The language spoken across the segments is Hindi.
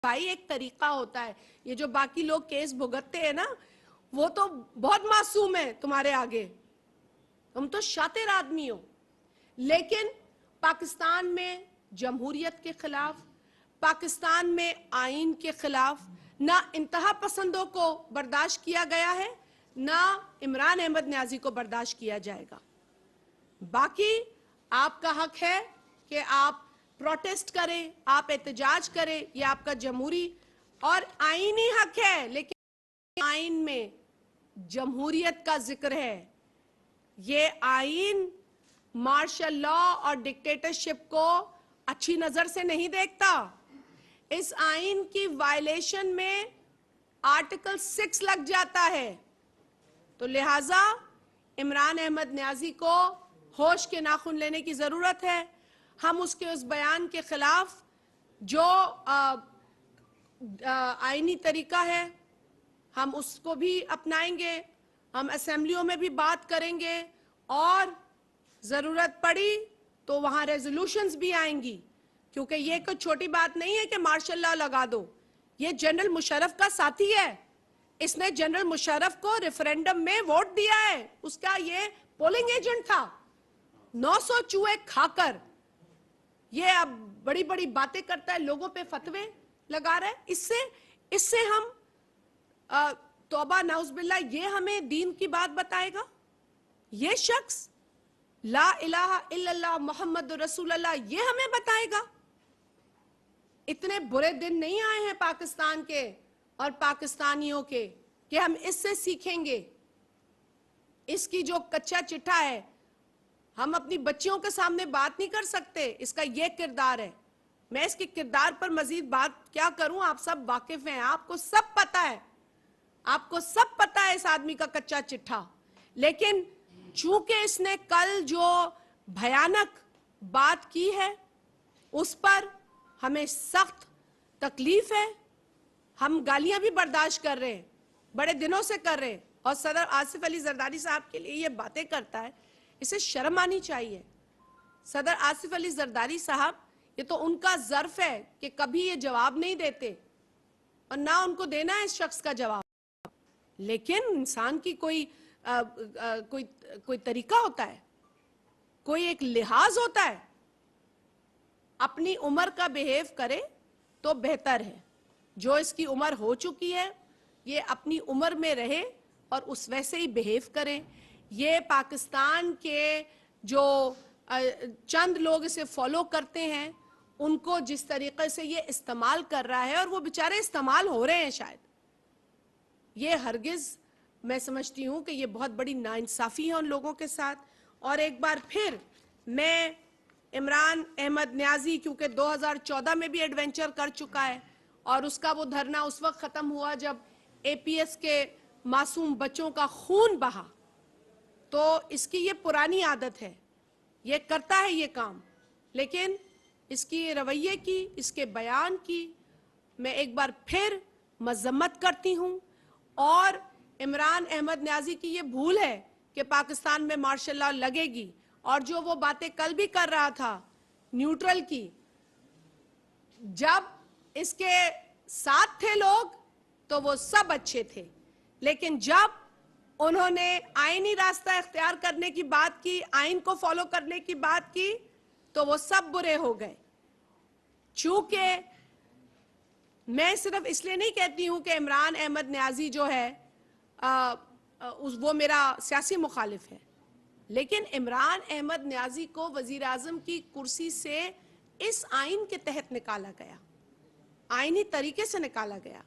भाई एक तरीका होता है। ये जो बाकी लोग केस भुगतते हैं ना, वो तो बहुत मासूम है तुम्हारे आगे, तुम तो शातिर आदमी हो। लेकिन पाकिस्तान में जमहूरियत के खिलाफ, पाकिस्तान में आइन के खिलाफ ना इंतहा पसंदों को बर्दाश्त किया गया है, ना इमरान अहमद न्याजी को बर्दाश्त किया जाएगा। बाकी आपका हक है कि आप प्रोटेस्ट करें, आप एहतजाज करें, ये आपका जमहूरी और आईनी हक है। लेकिन आइन में जमहूरियत का जिक्र है। ये आइन मार्शल लॉ और डिक्टेटरशिप को अच्छी नजर से नहीं देखता। इस आइन की वायलेशन में आर्टिकल 6 लग जाता है। तो लिहाजा इमरान अहमद न्याजी को होश के नाखून लेने की जरूरत है। हम उसके उस बयान के खिलाफ जो आईनी तरीका है हम उसको भी अपनाएंगे, हम असेंबलियों में भी बात करेंगे और जरूरत पड़ी तो वहां रेजोल्यूशंस भी आएंगी, क्योंकि ये कोई छोटी बात नहीं है कि मार्शल लॉ लगा दो। ये जनरल मुशर्रफ का साथी है, इसने जनरल मुशर्रफ को रेफरेंडम में वोट दिया है, उसका ये पोलिंग एजेंट था। 900 चूहे खाकर ये अब बड़ी बड़ी बातें करता है, लोगों पे फतवे लगा रहा है। इससे हम तौबा नाउज़बिल्लाह, ये हमें दीन की बात बताएगा? ये शख्स ला इलाहा इल्लल्लाह मोहम्मद रसूलुल्लाह ये हमें बताएगा? इतने बुरे दिन नहीं आए हैं पाकिस्तान के और पाकिस्तानियों के कि हम इससे सीखेंगे। इसकी जो कच्चा चिट्ठा है, हम अपनी बच्चियों के सामने बात नहीं कर सकते, इसका यह किरदार है। मैं इसके किरदार पर मजीद बात क्या करूं, आप सब वाकिफ हैं, आपको सब पता है, आपको सब पता है इस आदमी का कच्चा चिट्ठा। लेकिन चूंकि इसने कल जो भयानक बात की है उस पर हमें सख्त तकलीफ है। हम गालियां भी बर्दाश्त कर रहे हैं, बड़े दिनों से कर रहे हैं, और सदर आसिफ अली जरदारी साहब के लिए ये बातें करता है, इसे शर्म आनी चाहिए। सदर आसिफ अली जरदारी साहब, ये तो उनका ज़र्फ है कि कभी ये जवाब नहीं देते और ना उनको देना है इस शख्स का जवाब। लेकिन इंसान की कोई तरीका होता है, कोई एक लिहाज होता है। अपनी उम्र का बिहेव करे तो बेहतर है। जो इसकी उम्र हो चुकी है ये अपनी उम्र में रहे और उस वैसे ही बिहेव करे। ये पाकिस्तान के जो चंद लोग इसे फॉलो करते हैं उनको जिस तरीके से ये इस्तेमाल कर रहा है, और वो बेचारे इस्तेमाल हो रहे हैं शायद, ये हरगिज मैं समझती हूँ कि ये बहुत बड़ी नाइंसाफ़ी है उन लोगों के साथ। और एक बार फिर मैं इमरान अहमद न्याजी, क्योंकि 2014 में भी एडवेंचर कर चुका है और उसका वो धरना उस वक्त ख़त्म हुआ जब APS के मासूम बच्चों का खून बहा, तो इसकी ये पुरानी आदत है, ये करता है ये काम। लेकिन इसकी रवैये की, इसके बयान की मैं एक बार फिर मजम्मत करती हूँ। और इमरान अहमद न्याजी की ये भूल है कि पाकिस्तान में मार्शल लॉ लगेगी, और जो वो बातें कल भी कर रहा था न्यूट्रल की, जब इसके साथ थे लोग तो वो सब अच्छे थे, लेकिन जब उन्होंने आईनी रास्ता इख्तियार करने की बात की, आइन को फॉलो करने की बात की, तो वो सब बुरे हो गए। चूंकि मैं सिर्फ इसलिए नहीं कहती हूं कि इमरान अहमद न्याजी जो है वो मेरा सियासी मुखालिफ है, लेकिन इमरान अहमद न्याजी को वजीर आजम की कुर्सी से इस आइन के तहत निकाला गया, आईनी तरीके से निकाला गया।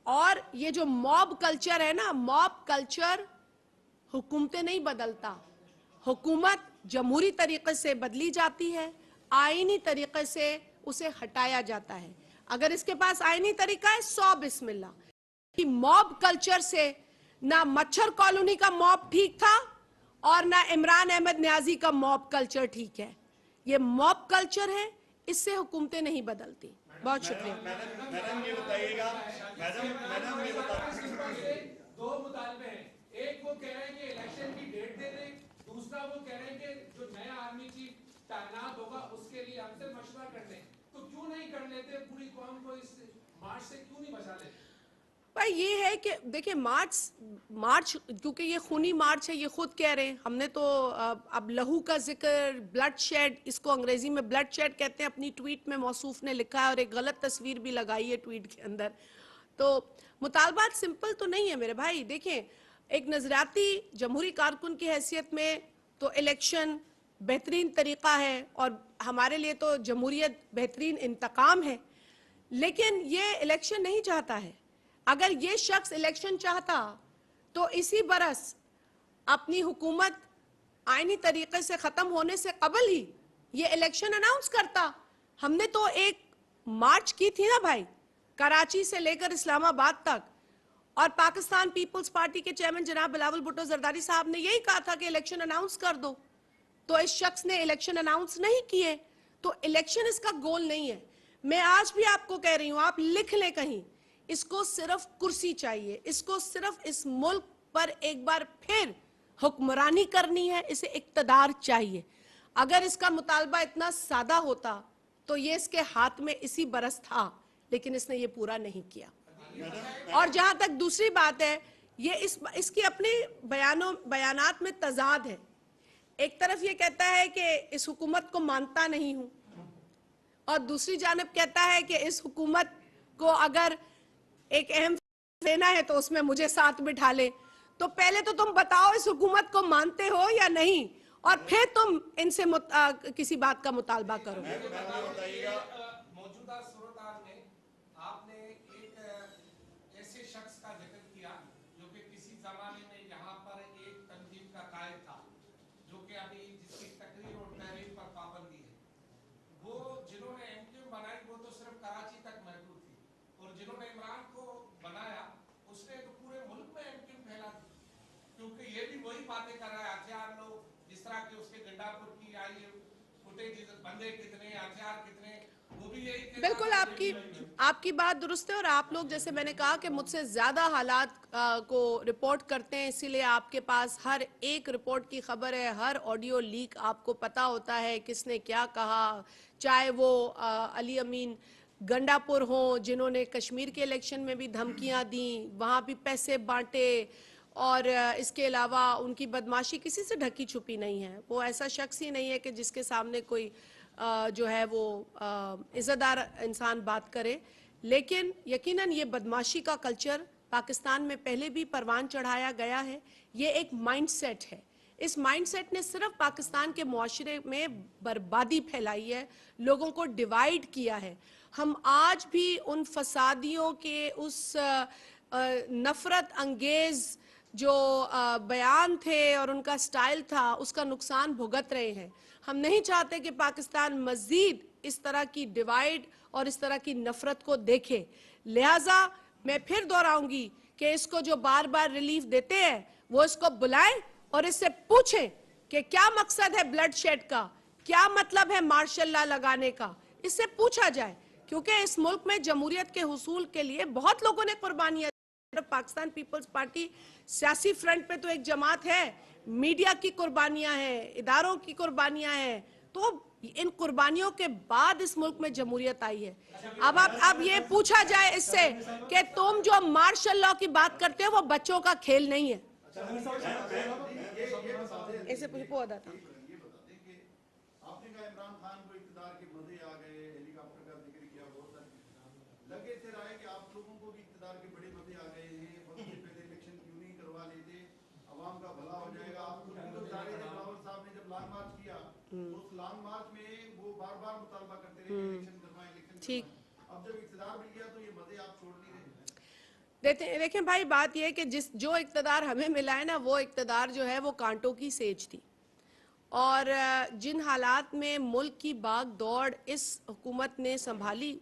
और ये जो मॉब कल्चर है ना, मॉब कल्चर हुकूमतें नहीं बदलता, हुकूमत जमहूरी तरीके से बदली जाती है, आईनी तरीके से उसे हटाया जाता है। अगर इसके पास आईनी तरीका है 100 बिस्मिल्लाह। कि मॉब कल्चर से ना मच्छर कॉलोनी का मॉब ठीक था और ना इमरान अहमद न्याजी का मॉब कल्चर ठीक है। ये मॉब कल्चर है, इससे हुकूमतें नहीं बदलती। बहुत शुक्रिया। मैडम ये बताइएगा, मैडम ये बताइए, दो मुतालबे हैं, एक वो कह रहे हैं कि इलेक्शन की डेट दे दें, दूसरा वो कह रहे हैं कि जो नया आर्मी चीफ तैनात होगा उसके लिए हमसे मशवरा कर लें। तो क्यों नहीं कर लेते? पूरी मार्च से क्यों नहीं बचा लेते? भाई ये है कि देखिए मार्च क्योंकि ये खूनी मार्च है, ये खुद कह रहे हैं। हमने तो अब लहू का जिक्र, ब्लड शेड, इसको अंग्रेजी में ब्लड शेड कहते हैं, अपनी ट्वीट में मौसूफ ने लिखा है और एक गलत तस्वीर भी लगाई है ट्वीट के अंदर। तो मुतालबात सिंपल तो नहीं है मेरे भाई। देखें, एक नजरियाती जमहूरी कारकुन की हैसियत में तो इलेक्शन बेहतरीन तरीका है और हमारे लिए तो जमहूरियत बेहतरीन इंतकाम है, लेकिन ये इलेक्शन नहीं चाहता है। अगर ये शख्स इलेक्शन चाहता तो इसी बरस अपनी हुकूमत आईनी तरीके से खत्म होने से कबल ही ये इलेक्शन अनाउंस करता। हमने तो एक मार्च की थी ना भाई, कराची से लेकर इस्लामाबाद तक, और पाकिस्तान पीपल्स पार्टी के चेयरमैन जनाब बिलावल भुट्टो जरदारी साहब ने यही कहा था कि इलेक्शन अनाउंस कर दो। तो इस शख्स ने इलेक्शन अनाउंस नहीं किए, तो इलेक्शन इसका गोल नहीं है। मैं आज भी आपको कह रही हूं, आप लिख लें कहीं, इसको सिर्फ कुर्सी चाहिए, इसको सिर्फ इस मुल्क पर एक बार फिर हुक्मरानी करनी है, इसे इक्तदार चाहिए। अगर इसका मुतालबा इतना सादा होता तो ये इसके हाथ में इसी बरस था, लेकिन इसने ये पूरा नहीं किया। और जहां तक दूसरी बात है, ये इसकी अपनी बयानात में तजाद है। एक तरफ ये कहता है कि इस हुकूमत को मानता नहीं हूं, और दूसरी जानब कहता है कि इस हुकूमत को अगर एक अहम लेना है तो उसमें मुझे साथ बिठा ले। तो पहले तो तुम बताओ इस हुकूमत को मानते हो या नहीं, और फिर तुम इनसे किसी बात का मुतालबा करो। मौजूदा सूरत-हाल में आपने एक ऐसे शख्स का जिक्र किया जो कि किसी जमाने में यहाँ पर एक तंजीम का कायद था, जो कि अभी जिसकी तकरीर और तहरीर पर पाबंदी है। वो जिन्होंने एमक्यू बनाई वो तो सिर्फ कराची तक महदूद थी, और जिन्होंने इमरान को बनाया उसने तो पूरे मुल्क में एमक्यू फैला दी, क्योंकि ये भी वही बातें कर रहा है। हथियार लो, जिस तरह की उसके गंडापुर की आई फुटेज, बंदे कितने, हथियार कितने, वो भी यही। बिल्कुल आपकी बात दुरुस्त है, और आप लोग जैसे मैंने कहा कि मुझसे ज्यादा हालात को रिपोर्ट करते हैं, इसीलिए आपके पास हर एक रिपोर्ट की खबर है, हर ऑडियो लीक आपको पता होता है किसने क्या कहा, चाहे वो अली अमीन गंडापुर हो जिन्होंने कश्मीर के इलेक्शन में भी धमकियां दी, वहां भी पैसे बांटे, और इसके अलावा उनकी बदमाशी किसी से ढकी छुपी नहीं है। वो ऐसा शख्स ही नहीं है कि जिसके सामने कोई जो है वो इज़्ज़तदार इंसान बात करे। लेकिन यकीनन ये बदमाशी का कल्चर पाकिस्तान में पहले भी परवान चढ़ाया गया है। ये एक माइंडसेट है। इस माइंडसेट ने सिर्फ पाकिस्तान के मुआशरे में बर्बादी फैलाई है, लोगों को डिवाइड किया है। हम आज भी उन फसादियों के उस नफरत अंगेज जो बयान थे और उनका स्टाइल था, उसका नुकसान भुगत रहे हैं। हम नहीं चाहते कि पाकिस्तान मजीद इस तरह की डिवाइड और इस तरह की नफरत को देखे। लिहाजा मैं फिर दोहराऊंगी कि इसको जो बार बार रिलीफ देते हैं वो इसको बुलाएं और इससे पूछें कि क्या मकसद है ब्लड शेड का, क्या मतलब है मार्शल लॉ लगाने का, इससे पूछा जाए। क्योंकि इस मुल्क में जमहूरियत के हुसूल के लिए बहुत लोगों ने कुर्बानियां, पाकिस्तान पीपल्स पार्टी सियासी फ्रंट पे तो एक जमात है, मीडिया की कुर्बानियां हैं, इदारों की कुर्बानियां हैं, तो इन कुर्बानियों के बाद इस मुल्क में जमहूरियत आई है। अब ये पूछा जाए इससे कि तुम जो मार्शल लॉ की बात करते हो वो बच्चों का खेल नहीं है। ऐसे पूछो था आपने कहा इमरान खान को इक़्तिदार के मजे आ गए, हेलीकॉप्टर का जिक्र किया, बहुत सारी लगे थे राय कि आप लोगों को भी इक़्तिदार के बड़े मजे आ गए हैं, वक्त से पहले इलेक्शन क्यों नहीं करवा लेते, अवाम का भला हो जाएगा। आप खुद भी तो सारे बिलावल साहब ने जब लॉन्ग मार्च किया तो उस लॉन्ग मार्च में वो बार बार मुतालबा करते रहे इलेक्शन करवाएं, इलेक्शन ठीक। अब जब इक़्तिदार मिल गया तो ये मजे आप छोड़ नहीं रहे। देखें भाई, बात यह है कि जो इक़्तिदार हमें मिला है ना, वो इक़्तिदार जो है वो कांटों की सेज थी, और जिन हालात में मुल्क की भाग दौड़ इस हुकूमत ने संभाली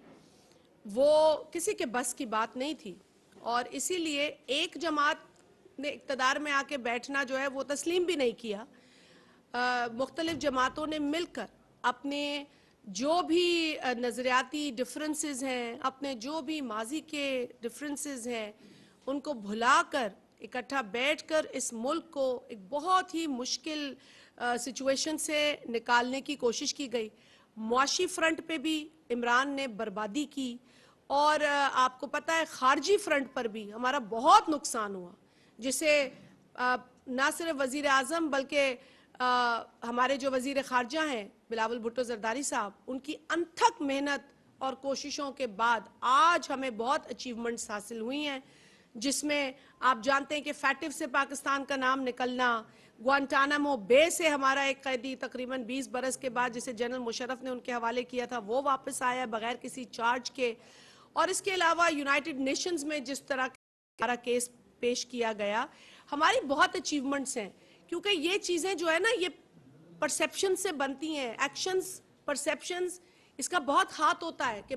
वो किसी के बस की बात नहीं थी। और इसीलिए एक जमात ने इक़्तिदार में आके बैठना जो है वो तस्लीम भी नहीं किया। मुख्तलिफ जमातों ने मिलकर अपने जो भी नज़रियाती डिफरेंसेस हैं, अपने जो भी माजी के डिफरेंसेस हैं, उनको भुलाकर इकट्ठा बैठकर इस मुल्क को एक बहुत ही मुश्किल सिचुएशन से निकालने की कोशिश की गई। मुआशी फ्रंट पे भी इमरान ने बर्बादी की, और आपको पता है खारजी फ्रंट पर भी हमारा बहुत नुकसान हुआ, जिसे ना सिर्फ वजीर आजम बल्कि हमारे जो वजीर खारजा हैं बिलावल भुट्टो जरदारी साहब, उनकी अनथक मेहनत और कोशिशों के बाद आज हमें बहुत अचीवमेंट्स हासिल हुई हैं, जिसमें आप जानते हैं कि फैटिव से पाकिस्तान का नाम निकलना, ग्वांटानामो बे से हमारा एक कैदी तकरीबन 20 बरस के बाद जिसे जनरल मुशर्रफ ने उनके हवाले किया था वो वापस आया बगैर किसी चार्ज के, और इसके अलावा यूनाइटेड नेशंस में जिस तरह का केस पेश किया गया, हमारी बहुत अचीवमेंट्स हैं। क्योंकि ये चीज़ें जो है ना, ये परसेप्शन से बनती हैं, एक्शंस परसेप्शंस, इसका बहुत हाथ होता है कि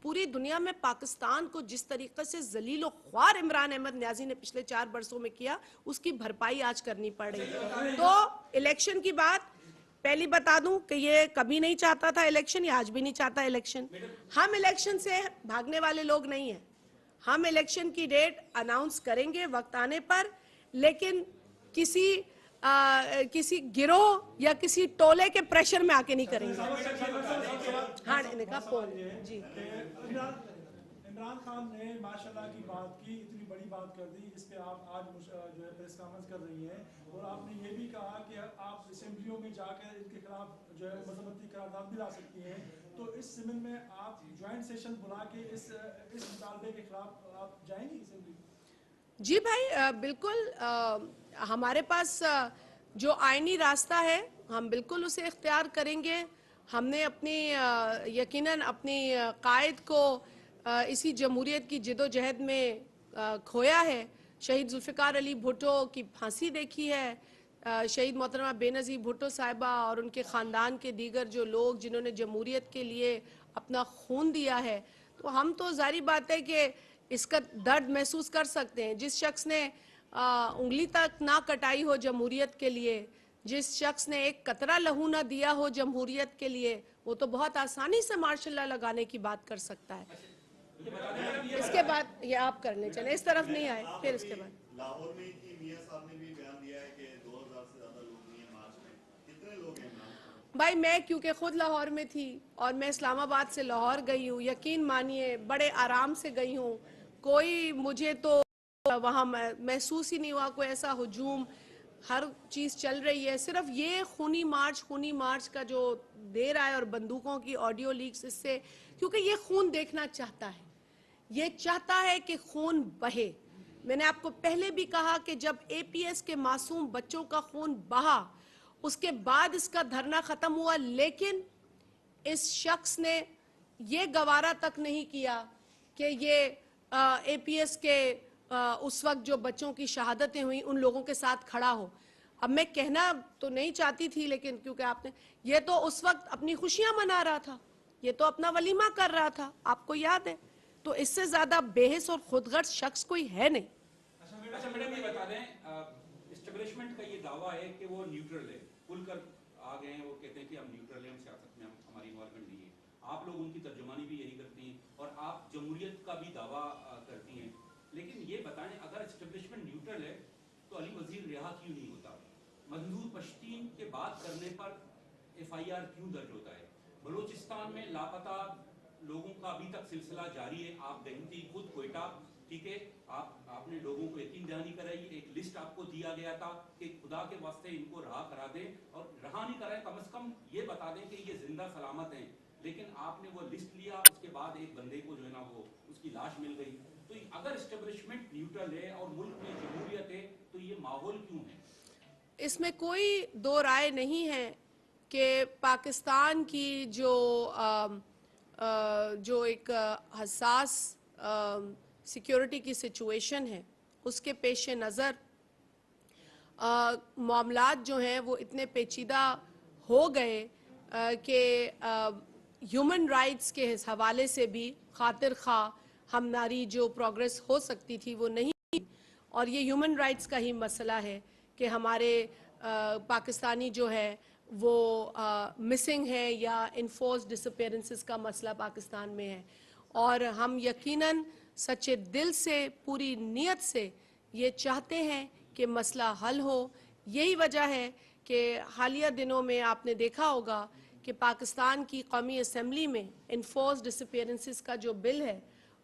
पूरी दुनिया में पाकिस्तान को जिस तरीके से जलीलो ख्वार इमरान अहमद न्याजी ने पिछले 4 बरसों में किया, उसकी भरपाई आज करनी पड़ रही है। तो इलेक्शन की बात पहली बता दूं कि ये कभी नहीं चाहता था इलेक्शन, या आज भी नहीं चाहता इलेक्शन। हम इलेक्शन से भागने वाले लोग नहीं हैं। हम इलेक्शन की डेट अनाउंस करेंगे वक्त आने पर, लेकिन किसी गिरोह या किसी टोले के प्रेशर में आके नहीं करेंगे। हाँ, इनका पोल जी। इमरान खान ने माशाल्लाह की बात की, इतनी बड़ी बात कर दी, इस पे आप आज जो है प्रेस कॉन्फ्रेंस कर रही हैं, और आपने ये भी कहा कि आप असेंबलियों में जाकर इनके खिलाफ जो है मजम्मती करारदाद भी ला सकती हैं। तो इस सिमन में आप ज्वाइंट सेशन बुला के इस मुतालबे के खिलाफ आप जाएंगी असेंबली? जी भाई, बिल्कुल हमारे पास जो आईनी रास्ता है हम बिल्कुल उसे इख्तियार करेंगे। हमने अपनी यकीनन अपनी कायद को इसी जमहूरियत की जिदोजहद में खोया है। शहीद जुल्फ़िकार अली भुट्टो की फांसी देखी है, शहीद मोहतरमा बेनज़ीर भुट्टो साहिबा और उनके ख़ानदान के दीगर जो लोग जिन्होंने जमहूरियत के लिए अपना खून दिया है, तो हम तो ज़ाहिर बात है कि इसका दर्द महसूस कर सकते हैं। जिस शख्स ने उंगली तक ना कटाई हो जमहूरियत के लिए, जिस शख्स ने एक कतरा लहू ना दिया हो जमहूरियत के लिए, वो तो बहुत आसानी से मार्शल लॉ लगाने की बात कर सकता है। इसके बाद ये आप करने चले, इस तरफ नहीं आए, फिर इसके बाद लाहौर में कि मियां साहब ने भी बयान दिया है कि 2000 से ज्यादा लोग नहीं है मार्च में। कितने लोग हैं भाई? मैं क्योंकि खुद लाहौर में थी और मैं इस्लामाबाद से लाहौर गई हूँ, यकीन मानिए बड़े आराम से गई हूँ। कोई मुझे तो वहाँ महसूस ही नहीं हुआ कोई ऐसा हुजूम, हर चीज़ चल रही है। सिर्फ ये खूनी मार्च का जो दे रहा है और बंदूकों की ऑडियो लीक्स, इससे क्योंकि ये खून देखना चाहता है, ये चाहता है कि खून बहे। मैंने आपको पहले भी कहा कि जब एपीएस के मासूम बच्चों का खून बहा, उसके बाद इसका धरना ख़त्म हुआ, लेकिन इस शख्स ने ये गवारा तक नहीं किया कि ये एपीएस के उस वक्त जो बच्चों की शहादतें हुई उन लोगों के साथ खड़ा हो। अब मैं कहना तो नहीं चाहती थी, लेकिन क्योंकि आपने, ये तो उस वक्त अपनी खुशियां मना रहा था, ये तो अपना वलीमा कर रहा था, आपको याद है। तो इससे ज्यादा बेहस और खुदगर्ज शख्स कोई है नहीं। अच्छा मैडम, ये बता दें, एस्टेब्लिशमेंट का ये दावा है कि वो न्यूट्रल है, खुलकर आ गए हैं, वो कहते हैं कि हम न्यूट्रल हैं, हम सियासत में हमारी इन्वॉल्वमेंट नहीं है। आप लोग उनकी तर्जुमानी भी यही करती हैं और आप जमहूरियत का भी दावा करती हैं, लेकिन ये बताएं अगर एस्टेब्लिशमेंट न्यूट्रल है तो अली वजीर रिहा क्यों नहीं होता? मंजूर पश्तीन के बात करने पर FIR क्यों दर्ज होता है? बलूचिस्तान में लापता लोगों का अभी तक सिलसिला जारी है। आप गई थी खुद कोयटा, ठीक है, आपने लोगों को यकीन दहानी कराई, एक लिस्ट आपको दिया गया था कि खुदा के वास्ते इनको रहा करा दें, और रहा नहीं कराए कम से कम ये बता दें कि ये जिंदा सलामत हैं, लेकिन आपने वो लिस्ट लिया, उसके बाद एक बंदे को जो है ना वो उसकी लाश मिल गई। तो अगर एस्टेब्लिशमेंट न्यूट्रल है और मुल्क में जमहूरियत है तो ये माहौल क्यों है? इसमें कोई दो राय नहीं है कि पाकिस्तान की जो एक हसास सिक्योरिटी की सिचुएशन है, उसके पेश नज़र मामलात जो हैं वो इतने पेचीदा हो गए कि ह्यूमन राइट्स के हवाले से भी खातिर खा हमारी जो प्रोग्रेस हो सकती थी वो नहीं। और ये ह्यूमन राइट्स का ही मसला है कि हमारे पाकिस्तानी जो है वो मिसिंग है या इन्फोर्स डिसअपीयरेंसेस का मसला पाकिस्तान में है, और हम यकीनन सच्चे दिल से पूरी नीयत से ये चाहते हैं कि मसला हल हो। यही वजह है कि हालिया दिनों में आपने देखा होगा कि पाकिस्तान की कौमी असम्बली में इन्फोर्स डिसअपीयरेंसेस का जो बिल है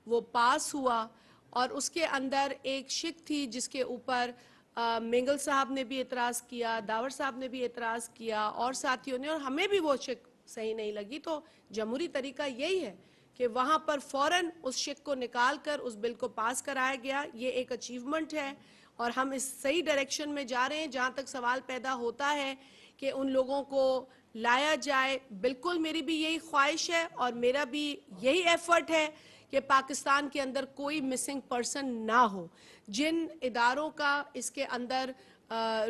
वो पास हुआ और उसके अंदर एक शिक थी जिसके ऊपर मेंगल साहब ने भी एतराज़ किया, दावर साहब ने भी एतराज़ किया और साथियों ने, और हमें भी वो शिक सही नहीं लगी। तो जमहूरी तरीका यही है कि वहाँ पर फ़ौरन उस शिक को निकाल कर उस बिल को पास कराया गया। ये एक अचीवमेंट है और हम इस सही डायरेक्शन में जा रहे हैं। जहाँ तक सवाल पैदा होता है कि उन लोगों को लाया जाए, बिल्कुल मेरी भी यही ख्वाहिश है और मेरा भी यही एफर्ट है कि पाकिस्तान के अंदर कोई मिसिंग पर्सन ना हो। जिन इदारों का इसके अंदर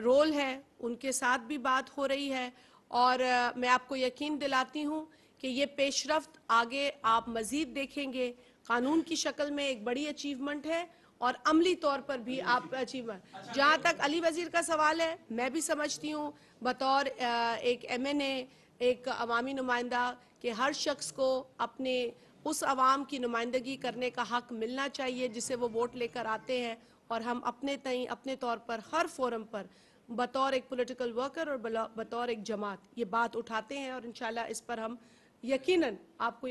रोल है उनके साथ भी बात हो रही है और मैं आपको यकीन दिलाती हूँ कि ये पेशरफ्त आगे आप मज़ीद देखेंगे। कानून की शक्ल में एक बड़ी अचीवमेंट है और अमली तौर पर भी आप अचीवमेंट। जहाँ तक अली वज़ीर का सवाल है, मैं भी समझती हूँ बतौर एक MNA, एक अवामी नुमाइंदा, कि हर शख्स को अपने उस अवाम की नुमाइंदगी करने का हक मिलना चाहिए जिसे वो वोट लेकर आते हैं। और हम अपने तौर पर हर फोरम पर बतौर एक पॉलिटिकल वर्कर और बतौर एक जमात ये बात उठाते हैं और इंशाल्लाह इस पर हम यकीनन आपको